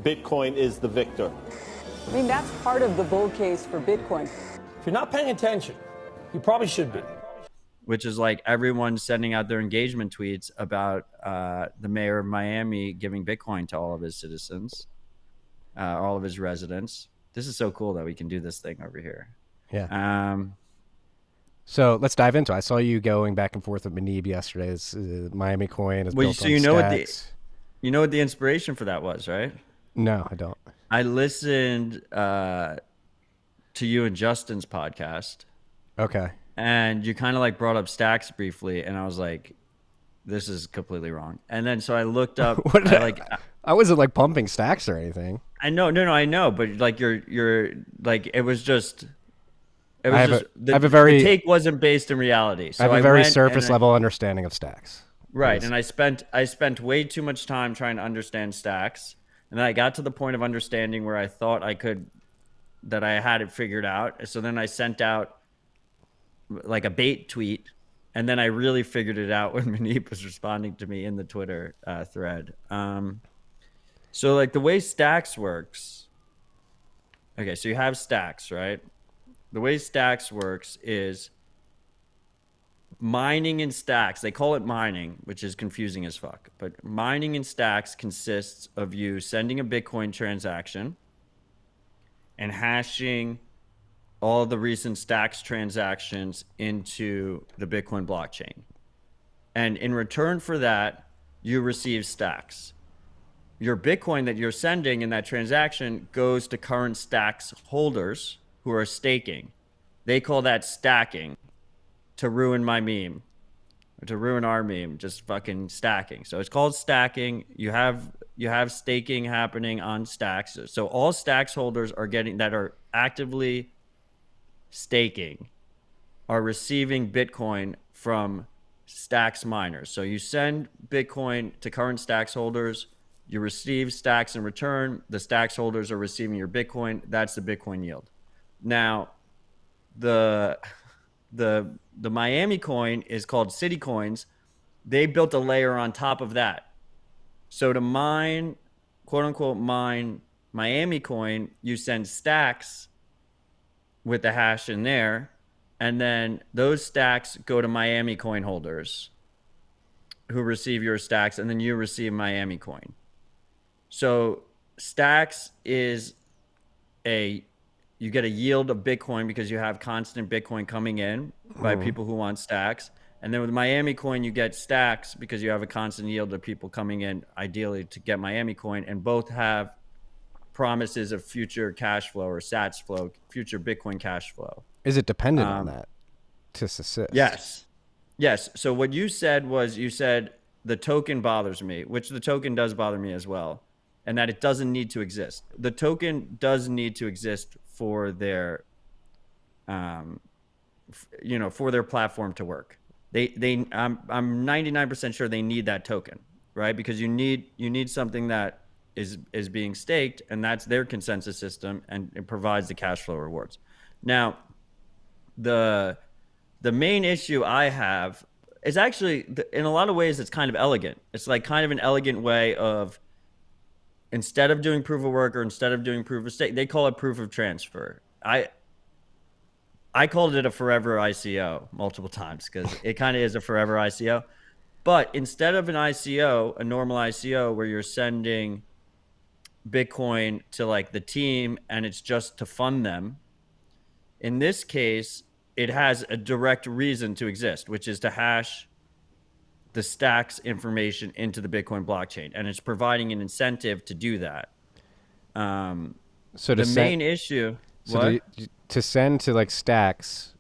Bitcoin is the victor. I mean, that's part of the bull case for Bitcoin. If you're not paying attention, you probably should be. Which is like everyone sending out their engagement tweets about the mayor of Miami giving Bitcoin to all of his citizens, all of his residents. This is so cool that we can do this thing over here. Yeah. So let's dive into it. I saw you going back and forth with Manib yesterday. Miami Coin is built on Stacks. You know what the inspiration for that was, right? No, I don't. I listened to you and Justin's podcast. Okay. And you kind of like brought up Stacks briefly, and I was like, this is completely wrong. And then so I looked up I wasn't like pumping Stacks or anything. I know, I know, but like you're like it was just the take wasn't based in reality. So I have a very surface level understanding of Stacks. Right, and I spent way too much time trying to understand Stacks, and then I got to the point of understanding where I thought that I had it figured out. So then I sent out like a bait tweet, and then I really figured it out when Manip was responding to me in the Twitter thread. So like the way Stacks works. Okay, so you have Stacks, right? The way Stacks works is mining in Stacks. They call it mining, which is confusing as fuck. But mining in Stacks consists of you sending a Bitcoin transaction and hashing all the recent Stacks transactions into the Bitcoin blockchain. And in return for that, you receive Stacks. Your Bitcoin that you're sending in that transaction goes to current Stacks holders who are staking. They call that stacking, to ruin my meme, or to ruin our meme, just fucking stacking. So it's called stacking. You have staking happening on Stacks. So all Stacks holders that are actively staking are receiving Bitcoin from Stacks miners. So you send Bitcoin to current Stacks holders, you receive Stacks in return, the Stacks holders are receiving your Bitcoin. That's the Bitcoin yield. Now, the Miami coin is called City Coins. They built a layer on top of that. So to mine, quote unquote, mine Miami coin, you send Stacks with the hash in there, and then those Stacks go to Miami coin holders who receive your Stacks, and then you receive Miami coin. So Stacks is you get a yield of Bitcoin because you have constant Bitcoin coming in by people who want Stacks. And then with Miami coin, you get Stacks because you have a constant yield of people coming in, ideally to get Miami coin, and both have promises of future cash flow or Sats flow, future Bitcoin cash flow. Is it dependent on that to assist? Yes. So what you said was, the token bothers me, which the token does bother me as well, and that it doesn't need to exist. The token does need to exist for their, for their platform to work. I'm 99% sure they need that token, right? Because you need something that is being staked, and that's their consensus system, and it provides the cash flow rewards. Now, the main issue I have is actually, in a lot of ways, it's kind of elegant. It's like kind of an elegant way of, instead of doing proof of work or instead of doing proof of stake, they call it proof of transfer. I called it a forever ICO multiple times because it kind of is a forever ICO. But instead of an ICO, a normal ICO where you're sending Bitcoin to like the team and it's just to fund them, in this case, it has a direct reason to exist, which is to hash the Stacks information into the Bitcoin blockchain, and it's providing an incentive to do that. So the main issue, to send to like Stacks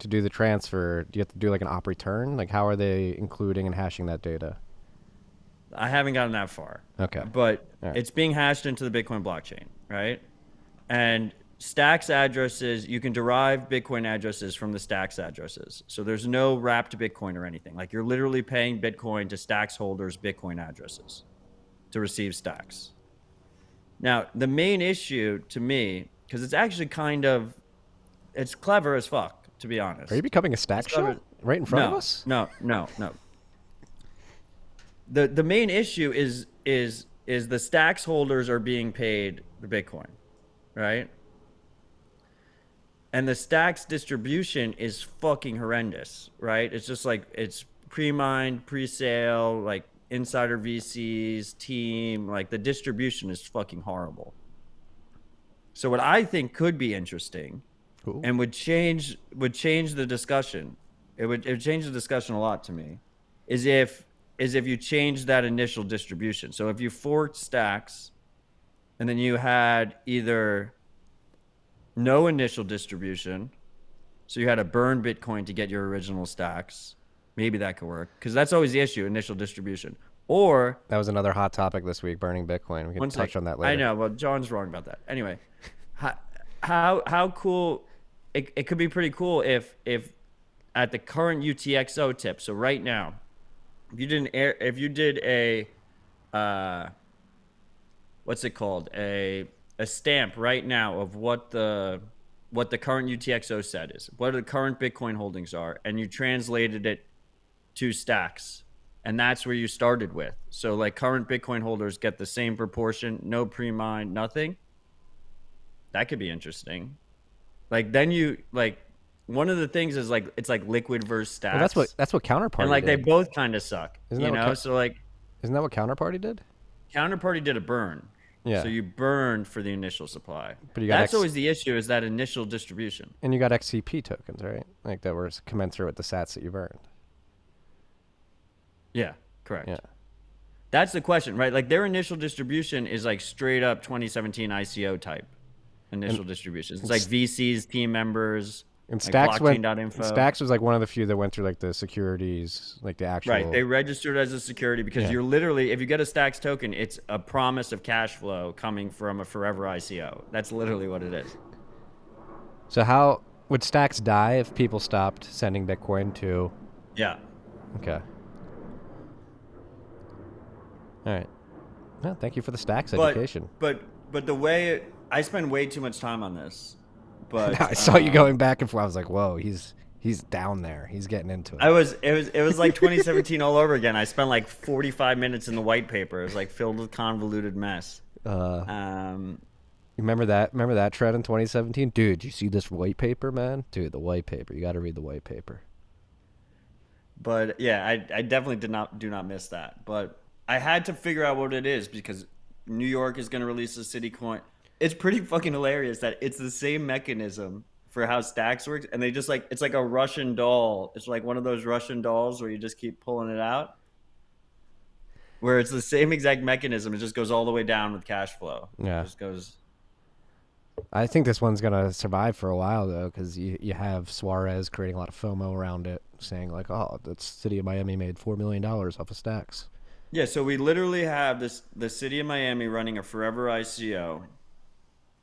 to do the transfer, do you have to do like an op return? Like how are they including and hashing that data? I haven't gotten that far. Okay, but It's being hashed into the Bitcoin blockchain, right? And Stacks addresses, you can derive Bitcoin addresses from the Stacks addresses. So there's no wrapped Bitcoin or anything. Like you're literally paying Bitcoin to Stacks holders' Bitcoin addresses to receive Stacks. Now, the main issue to me, because it's actually it's clever as fuck, to be honest. Are you becoming a Stacks show right in front of us? No. The main issue is is the Stacks holders are being paid the Bitcoin, right? And the Stacks distribution is fucking horrendous, right? It's just like, it's pre-mined, pre-sale, like insider VCs, team, like the distribution is fucking horrible. So what I think could be interesting and would change the discussion, it would change the discussion a lot to me, is if you change that initial distribution. So if you forked Stacks and then you had either no initial distribution, so you had to burn Bitcoin to get your original Stacks, maybe that could work, because that's always the issue, initial distribution. Or that was another hot topic this week, burning Bitcoin. We can touch on that later. I know, well, John's wrong about that. Anyway, how cool it could be pretty cool if at the current UTXO tip, so right now, if you did a what's it called, a stamp right now of what the current UTXO set is, what the current Bitcoin holdings are, and you translated it to Stacks, and that's where you started with. So like current Bitcoin holders get the same proportion, no pre-mine, nothing. That could be interesting. Like then you like, one of the things is like, it's like Liquid versus Stacks. Well, that's what Counterparty and like did. They both kind of suck, isn't that so like, isn't that what Counterparty did? Counterparty did a burn. Yeah. So you burned for the initial supply. But you got that's always the issue, is that initial distribution. And you got XCP tokens, right? Like that were commensurate with the sats that you burned. Yeah, correct. Yeah. That's the question, right? Like their initial distribution is like straight up 2017 ICO type initial distributions. It's like VCs, team members, and like Stacks blockchain.info. Stacks was like one of the few that went through like the securities, like the actual. Right, they registered as a security because you're literally, if you get a Stacks token, it's a promise of cash flow coming from a forever ICO. That's literally what it is. So how would Stacks die if people stopped sending Bitcoin to? Yeah. Okay. All right. Well, thank you for the Stacks education. But the way I spend way too much time on this. But I saw you going back and forth. I was like, "Whoa, he's down there. He's getting into it." It was like 2017 all over again. I spent like 45 minutes in the white paper. It was like filled with convoluted mess. Remember that trend in 2017? Dude, you see this white paper, man? Dude, the white paper. You got to read the white paper. But yeah, I definitely do not miss that. But I had to figure out what it is because New York is going to release a city coin. It's pretty fucking hilarious that it's the same mechanism for how Stacks works, and they just like, it's like a Russian doll. It's like one of those Russian dolls where you just keep pulling it out, where it's the same exact mechanism. It just goes all the way down with cash flow. Yeah, it just goes. I think this one's gonna survive for a while though, because you have Suarez creating a lot of FOMO around it, saying like, "Oh, the city of Miami made $4 million off of Stacks." Yeah, so we literally have the city of Miami running a forever ICO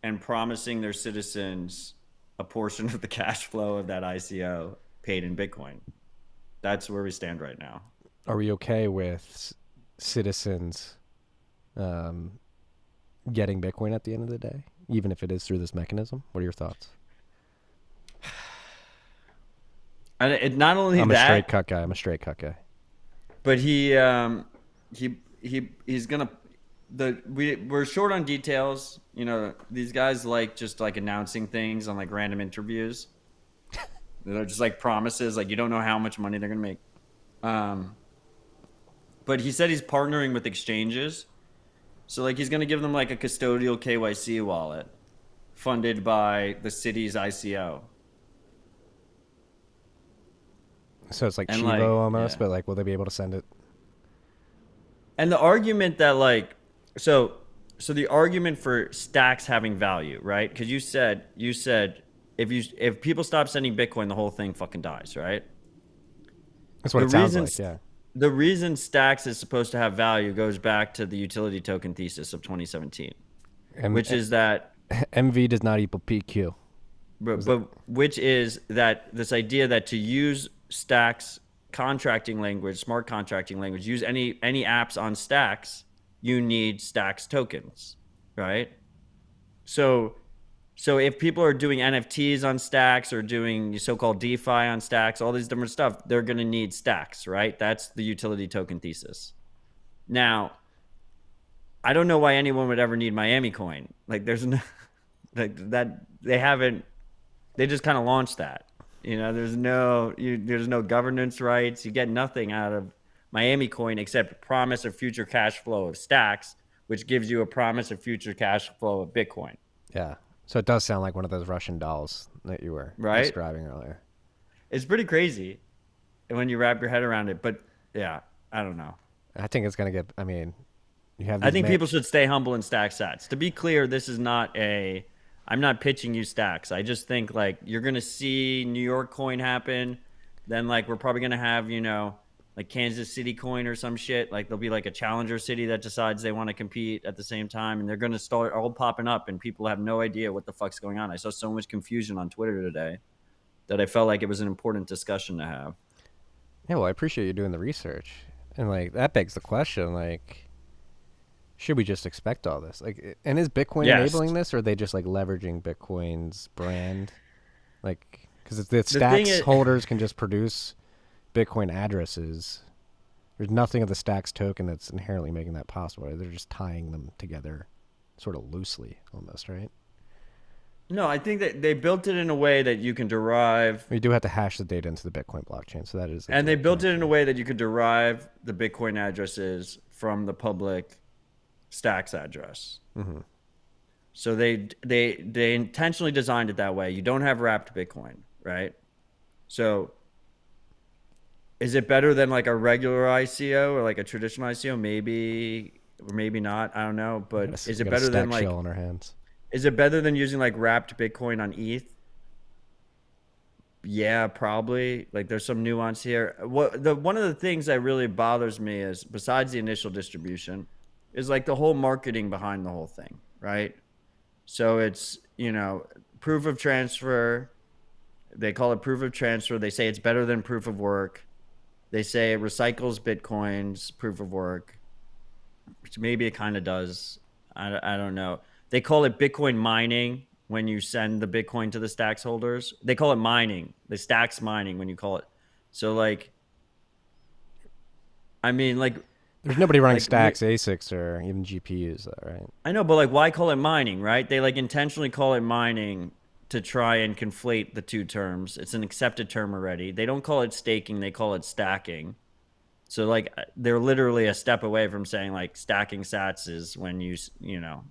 and promising their citizens a portion of the cash flow of that ICO paid in Bitcoin. That's where we stand right now. Are we okay with citizens getting Bitcoin at the end of the day, even if it is through this mechanism? What are your thoughts? And it not only I'm that, a straight cut guy. But he's gonna. We're short on details. You know, these guys like just like announcing things on like random interviews. They're just like promises, like you don't know how much money they're gonna make. But he said he's partnering with exchanges, so like he's gonna give them like a custodial KYC wallet, funded by the city's ICO. So it's like Chivo almost, but like, will they be able to send it? And the argument that like, so the argument for Stacks having value, right? Because you said if people stop sending Bitcoin, the whole thing fucking dies, right? That's what it sounds like, yeah. The reason Stacks is supposed to have value goes back to the utility token thesis of 2017, which is that MV does not equal PQ. But which is that this idea that to use Stacks contracting language, smart contracting language, use any apps on Stacks, you need Stacks tokens, right? So if people are doing NFTs on Stacks or doing so-called DeFi on Stacks, all these different stuff, they're going to need Stacks, right? That's the utility token thesis. Now, I don't know why anyone would ever need Miami coin. Like there's no like that they just kind of launched that. There's no governance rights. You get nothing out of Miami coin except promise of future cash flow of stacks, which gives you a promise of future cash flow of Bitcoin. Yeah. So it does sound like one of those Russian dolls that you were Right? describing earlier. It's pretty crazy when you wrap your head around it. But yeah, I don't know. I think it's gonna get. I mean, you have. I think people should stay humble and stack sats. To be clear, this is not I'm not pitching you stacks. I just think like you're gonna see New York coin happen, then like we're probably gonna have like Kansas City coin or some shit. Like there'll be like a challenger city that decides they want to compete at the same time, and they're gonna start all popping up, and people have no idea what the fuck's going on. I saw so much confusion on Twitter today that I felt like it was an important discussion to have. Yeah, well, I appreciate you doing the research, and like that begs the question, like, should we just expect all this? Like, and is Bitcoin Yes. enabling this, or are they just like leveraging Bitcoin's brand? Like, because the thing Stacks is- holders can just produce Bitcoin addresses. There's nothing of the Stacks token that's inherently making that possible. They're just tying them together, sort of loosely, almost, right? No, I think that they built it in a way that you can derive, We do have to hash the data into the Bitcoin blockchain, so that is. and they built it in a way that you could derive the Bitcoin addresses from the public Stacks address. Mm-hmm. So they intentionally designed it that way. You don't have wrapped Bitcoin, right? So is it better than like a regular ICO or like a traditional ICO? Maybe or maybe not. I don't know. But is it better than like shell in our hands? is it better than using like wrapped Bitcoin on ETH? Yeah, probably. Like there's some nuance here. One of the things that really bothers me is besides the initial distribution is like the whole marketing behind the whole thing, right? So it's, proof of transfer. They call it proof of transfer. They say it's better than proof of work. They say it recycles Bitcoin's proof of work, which maybe it kind of does. I don't know. They call it Bitcoin mining when you send the Bitcoin to the Stacks holders. They call it mining, the Stacks mining when you call it. So like, I mean, like, There's nobody running like, Stacks, ASICs, or even GPUs, though, right? I know, but like, why call it mining, right? They like intentionally call it mining to try and conflate the two terms. It's an accepted term already. They don't call it staking, they call it stacking. So like they're literally a step away from saying like stacking sats is when you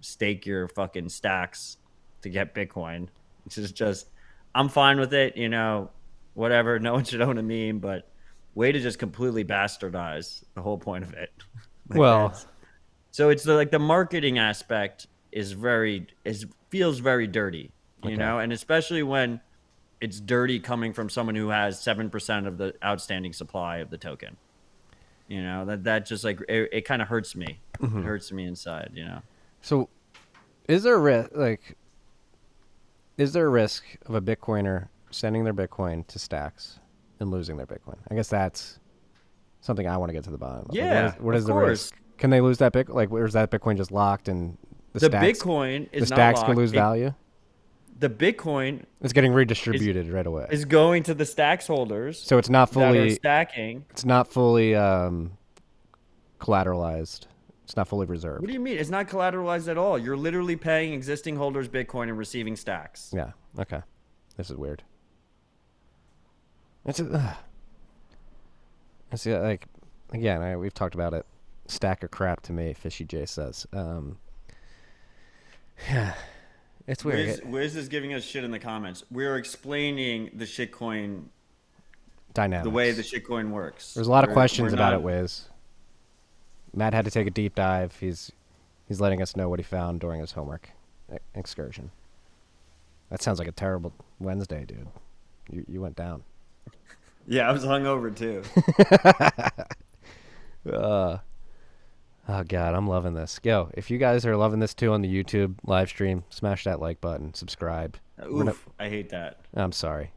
stake your fucking stacks to get Bitcoin, which is just, I'm fine with it, whatever. No one should own a meme, but way to just completely bastardize the whole point of it. Like Well, so it's like the marketing aspect feels very dirty, and especially when it's dirty coming from someone who has 7% of the outstanding supply of the token. That just like it kind of hurts me. It hurts me inside. so is there a risk of a Bitcoiner sending their Bitcoin to Stacks and losing their Bitcoin? I guess that's something I want to get to the bottom of. Yeah, what is of the course. risk? Can they lose that Bitcoin? Like, where's that Bitcoin just locked and The Stacks, Bitcoin the is not Stacks locked. can lose value? The Bitcoin It's getting redistributed right away. is going to the Stacks holders So it's not that are fully stacking. collateralized. It's not fully reserved. What do you mean? It's not collateralized at all. You're literally paying existing holders Bitcoin and receiving stacks. Yeah. Okay. This is weird. It's like again. We've talked about it. Stack of crap to me. Fishy J says. Yeah. It's weird. Wiz is giving us shit in the comments. We're explaining the shitcoin, Dynamics. the way the shitcoin works. There's a lot of We're questions about not- it, Wiz. Matt had to take a deep dive. He's letting us know what he found during his homework excursion. That sounds like a terrible Wednesday, dude. You went down. Yeah, I was hungover too. Oh God, I'm loving this. Yo, if you guys are loving this too on the YouTube live stream, smash that like button, subscribe. Oof, I hate that. I'm sorry.